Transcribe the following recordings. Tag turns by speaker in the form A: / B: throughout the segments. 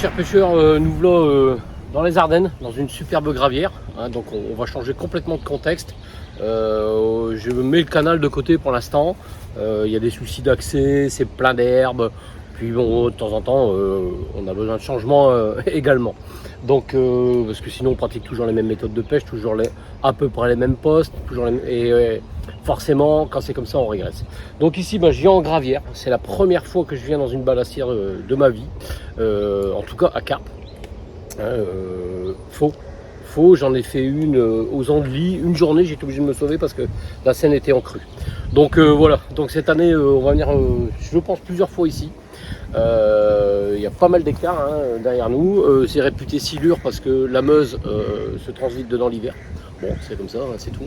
A: chers pêcheurs, nous voilà dans les Ardennes, dans une superbe gravière. Hein, donc on va changer complètement de contexte. Je mets le canal de côté pour l'instant. Il y a des soucis d'accès, c'est plein d'herbes. Puis bon, de temps en temps, on a besoin de changement également. Donc, parce que sinon on pratique toujours les mêmes méthodes de pêche, toujours à peu près les mêmes postes, et forcément quand c'est comme ça on régresse. Donc ici je viens en gravière, c'est la première fois que je viens dans une balassière de ma vie, en tout cas à carpe. Faux, j'en ai fait une aux Andelys, une journée, j'étais obligé de me sauver parce que la Seine était en crue. Donc voilà, donc cette année on va venir, je pense plusieurs fois ici. Il y a pas mal d'hectares derrière nous, c'est réputé silure parce que la Meuse se transite dedans l'hiver. Bon, c'est comme ça, c'est tout.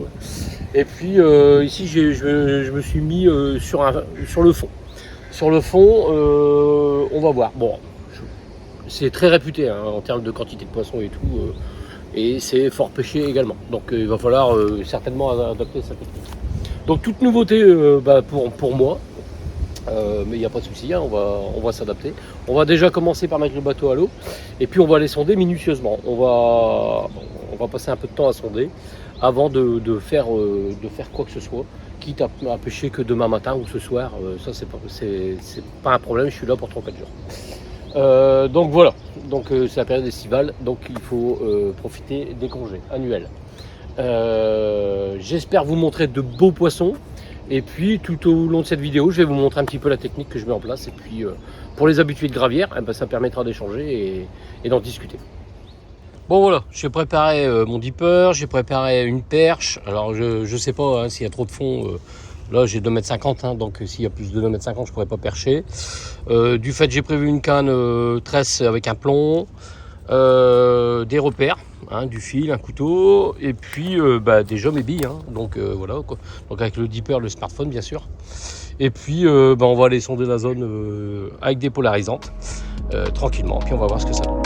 A: Et puis ici je me suis mis sur le fond. Sur le fond, on va voir. Bon, c'est très réputé en termes de quantité de poissons et tout, et c'est fort pêché également. Donc il va falloir certainement adapter sa technique. Donc toute nouveauté pour moi. Mais il n'y a pas de souci, on va s'adapter. On va déjà commencer par mettre le bateau à l'eau et puis on va les sonder minutieusement. On va passer un peu de temps à sonder avant de faire quoi que ce soit, quitte à pêcher que demain matin ou ce soir. Ça c'est pas un problème, je suis là pour 3-4 jours. Donc voilà, c'est la période estivale, donc il faut profiter des congés annuels. J'espère vous montrer de beaux poissons. Et puis tout au long de cette vidéo, je vais vous montrer un petit peu la technique que je mets en place. Et puis pour les habitués de gravière, ça permettra d'échanger et d'en discuter. Bon voilà, j'ai préparé mon dipper, j'ai préparé une perche. Alors je sais pas s'il y a trop de fond. Là j'ai 2,50 m, donc s'il y a plus de 2,50 m, je pourrais pas percher. Du fait, j'ai prévu une canne tresse avec un plomb, des repères. Du fil, un couteau, et puis déjà mes billes, donc voilà, quoi. Donc avec le dipper, le smartphone bien sûr, et puis on va aller sonder la zone avec des polarisantes tranquillement, puis on va voir ce que ça donne.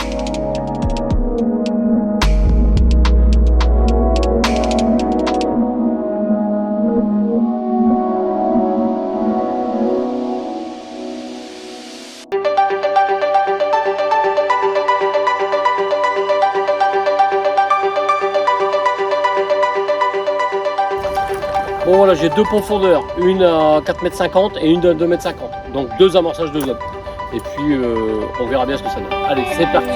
A: Bon voilà, j'ai deux profondeurs, une à 4,50 m et une à 2,50 m. Donc deux amorçages de zone. Et puis on verra bien ce que ça donne. Allez, c'est parti.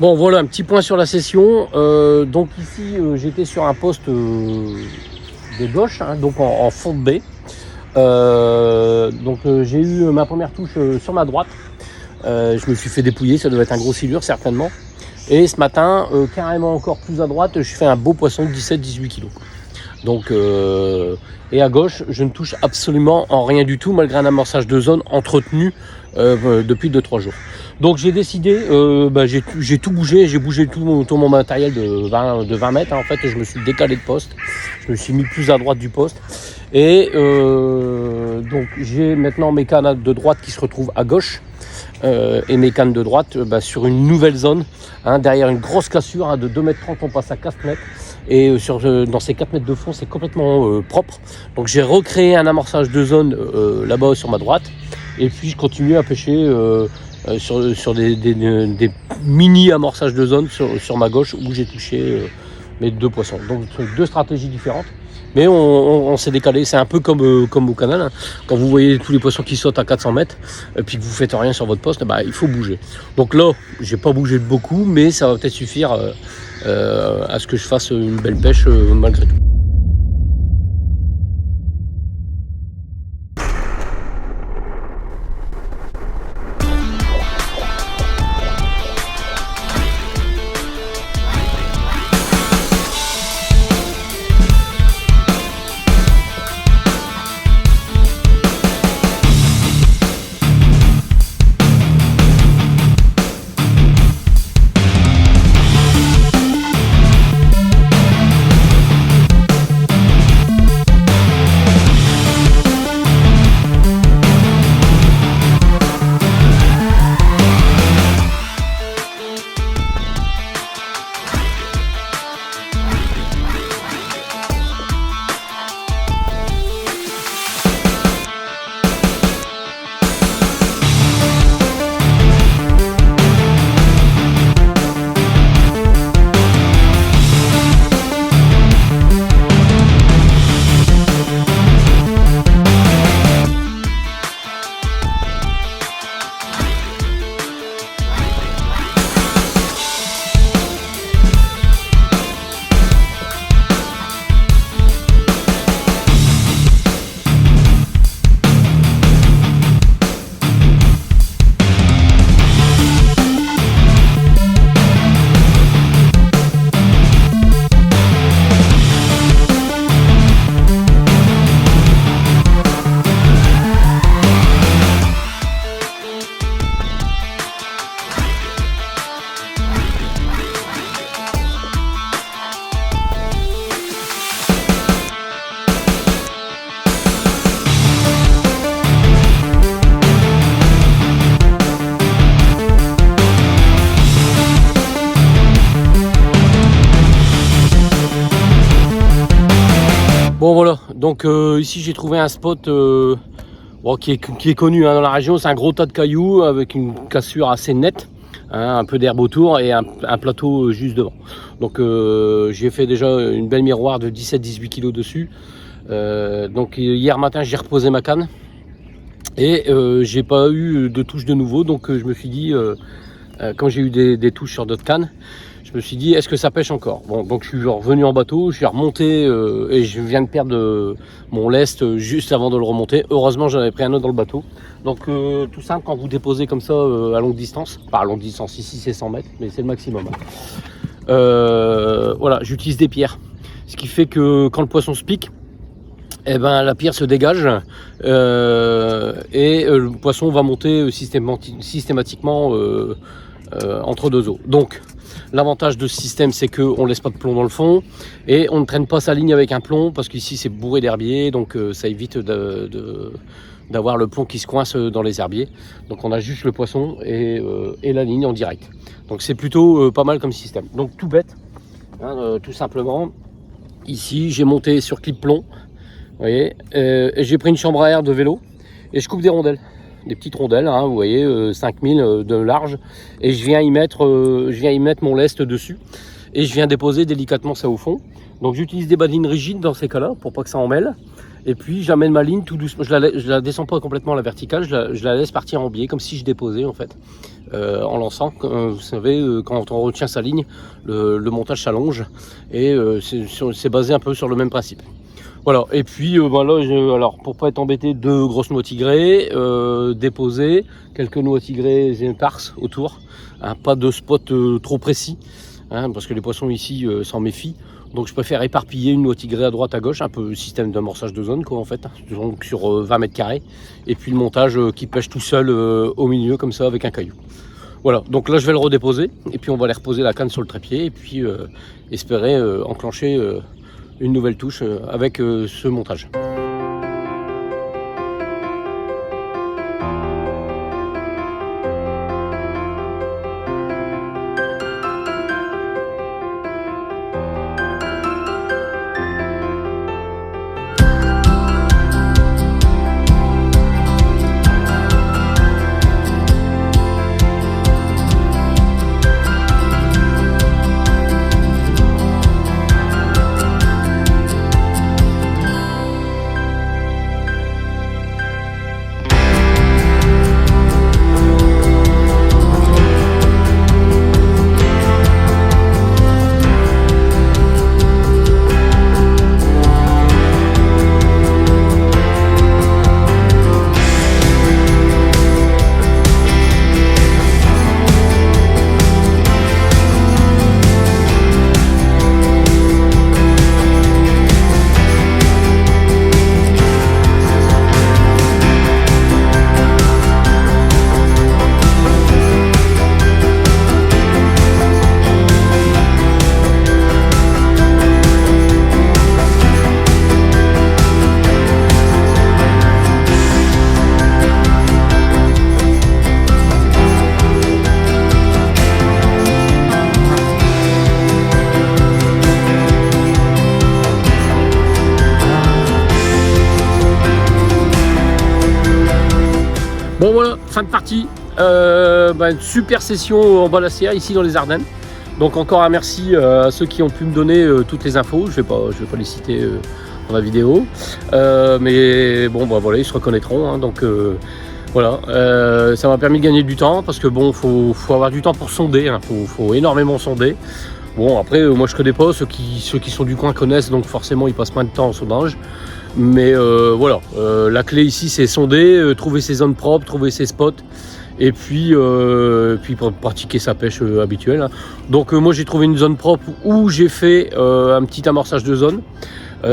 A: Bon voilà, un petit point sur la session. Donc ici j'étais sur un poste de gauche, hein, donc en fond de baie. J'ai eu ma première touche sur ma droite. Je me suis fait dépouiller, ça devait être un gros silure certainement. Et ce matin, carrément encore plus à droite, je fais un beau poisson de 17-18 kg. Donc, et à gauche, je ne touche absolument en rien du tout, malgré un amorçage de zone entretenu depuis 2-3 jours. Donc j'ai décidé, j'ai tout bougé, j'ai bougé tout mon matériel de 20 mètres. Hein. En fait, je me suis décalé de poste, je me suis mis plus à droite du poste. Et donc j'ai maintenant mes cannes de droite qui se retrouvent à gauche. Et mes cannes de droite sur une nouvelle zone, hein, derrière une grosse cassure, hein, de 2,30 m, on passe à 4 mètres. Et dans ces 4 mètres de fond, c'est complètement propre. Donc j'ai recréé un amorçage de zone là-bas sur ma droite. Et puis je continue à pêcher sur des mini amorçages de zone sur ma gauche, où j'ai touché mes 2 poissons. Donc deux stratégies différentes. Mais on s'est décalé, c'est un peu comme au canal, hein. Quand vous voyez tous les poissons qui sautent à 400 mètres et puis que vous faites rien sur votre poste, il faut bouger. Donc là, j'ai pas bougé de beaucoup, mais ça va peut-être suffire à ce que je fasse une belle pêche malgré tout. Bon voilà, donc ici j'ai trouvé un spot qui est connu, hein, dans la région. C'est un gros tas de cailloux avec une cassure assez nette, hein, un peu d'herbe autour et un plateau juste devant. Donc j'ai fait déjà une belle miroir de 17-18 kg dessus. Donc hier matin j'ai reposé ma canne et j'ai pas eu de touche de nouveau. Donc je me suis dit, quand j'ai eu des touches sur d'autres cannes, je me suis dit, est-ce que ça pêche encore? Bon, donc je suis revenu en bateau, je suis remonté et je viens de perdre mon lest juste avant de le remonter. Heureusement, j'en avais pris un autre dans le bateau. Donc tout simple, quand vous déposez comme ça à longue distance, pas à longue distance, ici c'est 100 mètres, mais c'est le maximum. Voilà, j'utilise des pierres. Ce qui fait que quand le poisson se pique, la pierre se dégage et le poisson va monter systématiquement entre deux eaux. Donc l'avantage de ce système, c'est qu'on ne laisse pas de plomb dans le fond et on ne traîne pas sa ligne avec un plomb, parce qu'ici c'est bourré d'herbiers, donc ça évite d'avoir le plomb qui se coince dans les herbiers. Donc on a juste le poisson et la ligne en direct. Donc c'est plutôt pas mal comme système. Donc tout bête, hein, tout simplement. Ici j'ai monté sur clip plomb, vous voyez, et j'ai pris une chambre à air de vélo et je coupe des rondelles. Des petites rondelles, hein, vous voyez, 5000 de large, et je viens y mettre mon lest dessus et je viens déposer délicatement ça au fond. Donc j'utilise des badines rigides dans ces cas-là pour pas que ça en mêle, Et puis j'amène ma ligne tout doucement, je la descends pas complètement à la verticale, je la laisse partir en biais, comme si je déposais en fait, en lançant. Vous savez, quand on retient sa ligne, le montage s'allonge, et c'est basé un peu sur le même principe. Voilà, et puis là, alors pour pas être embêté, 2 grosses noix tigrées, déposées, quelques noix tigrées et tarses autour, hein, pas de spot trop précis, hein, parce que les poissons ici s'en méfient. Donc je préfère éparpiller une noix tigrée à droite à gauche, un peu système d'amorçage de zone quoi en fait, donc sur 20 mètres carrés, et puis le montage qui pêche tout seul au milieu comme ça avec un caillou. Voilà, donc là je vais le redéposer, et puis on va aller reposer la canne sur le trépied, et puis espérer enclencher une nouvelle touche avec ce montage. Bon voilà, fin de partie, une super session en balassière ici dans les Ardennes. Donc encore un merci à ceux qui ont pu me donner toutes les infos, je vais pas les citer dans la vidéo. Mais bon voilà, ils se reconnaîtront, hein, donc voilà, ça m'a permis de gagner du temps parce que bon, faut avoir du temps pour sonder, hein, faut énormément sonder. Bon après, moi je connais pas, ceux qui sont du coin connaissent, donc forcément ils passent moins de temps en sondage. Mais voilà, la clé ici c'est sonder, trouver ses zones propres, trouver ses spots, et puis pratiquer sa pêche habituelle. Hein. Donc moi j'ai trouvé une zone propre où j'ai fait un petit amorçage de zone.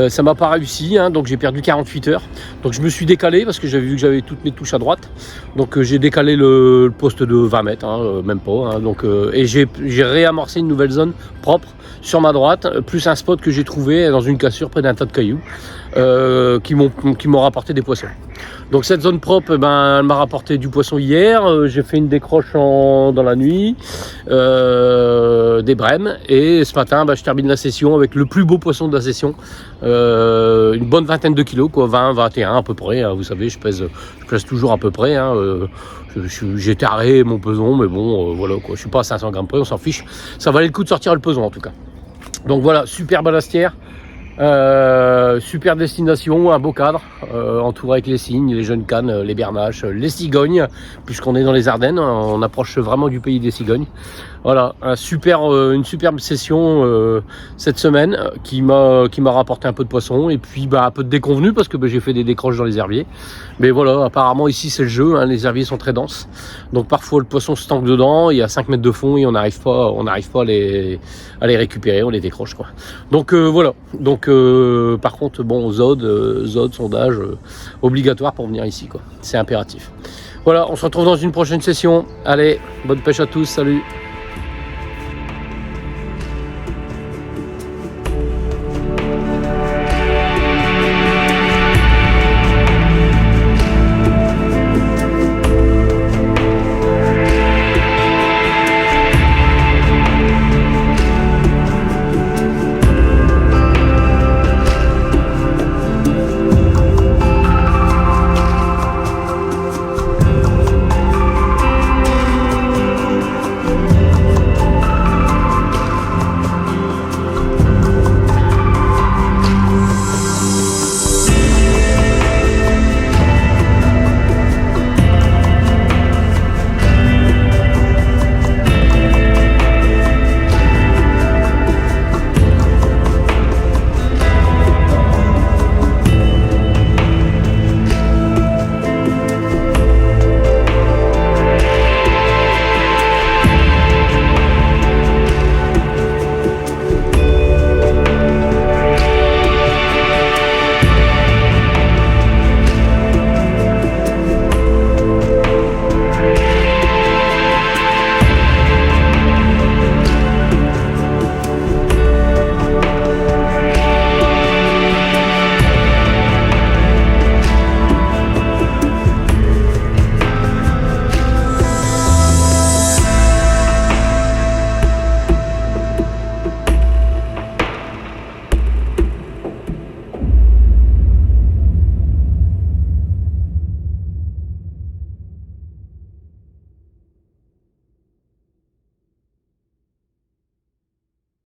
A: Ça m'a pas réussi, hein, donc j'ai perdu 48 heures. Donc je me suis décalé parce que j'avais vu que j'avais toutes mes touches à droite. Donc j'ai décalé le poste de 20 mètres, hein, même pas. Hein, donc, et j'ai réamorcé une nouvelle zone propre sur ma droite, plus un spot que j'ai trouvé dans une cassure près d'un tas de cailloux qui m'ont rapporté des poissons. Donc cette zone propre, elle m'a rapporté du poisson hier. J'ai fait une décroche dans la nuit, des brèmes, et ce matin je termine la session avec le plus beau poisson de la session, une bonne vingtaine de kilos, quoi, 20, 21 à peu près, hein, vous savez je pèse toujours à peu près, hein, j'ai taré mon peson, mais bon voilà quoi, je suis pas à 500 grammes près, on s'en fiche, ça valait le coup de sortir le peson en tout cas. Donc voilà, super balastière. Super destination, un beau cadre, entouré avec les cygnes, les jeunes cannes, les bernaches, les cigognes, puisqu'on est dans les Ardennes, on approche vraiment du pays des cigognes. Voilà, une superbe session cette semaine qui m'a rapporté un peu de poisson et puis un peu de déconvenu parce que j'ai fait des décroches dans les herbiers. Mais voilà, apparemment ici c'est le jeu, hein, les herbiers sont très denses. Donc parfois le poisson se tangue dedans, il y a 5 mètres de fond et on n'arrive pas à les récupérer, on les décroche quoi. Donc voilà, donc par contre bon, Zod, sondage obligatoire pour venir ici quoi, c'est impératif. Voilà, on se retrouve dans une prochaine session. Allez, bonne pêche à tous, salut.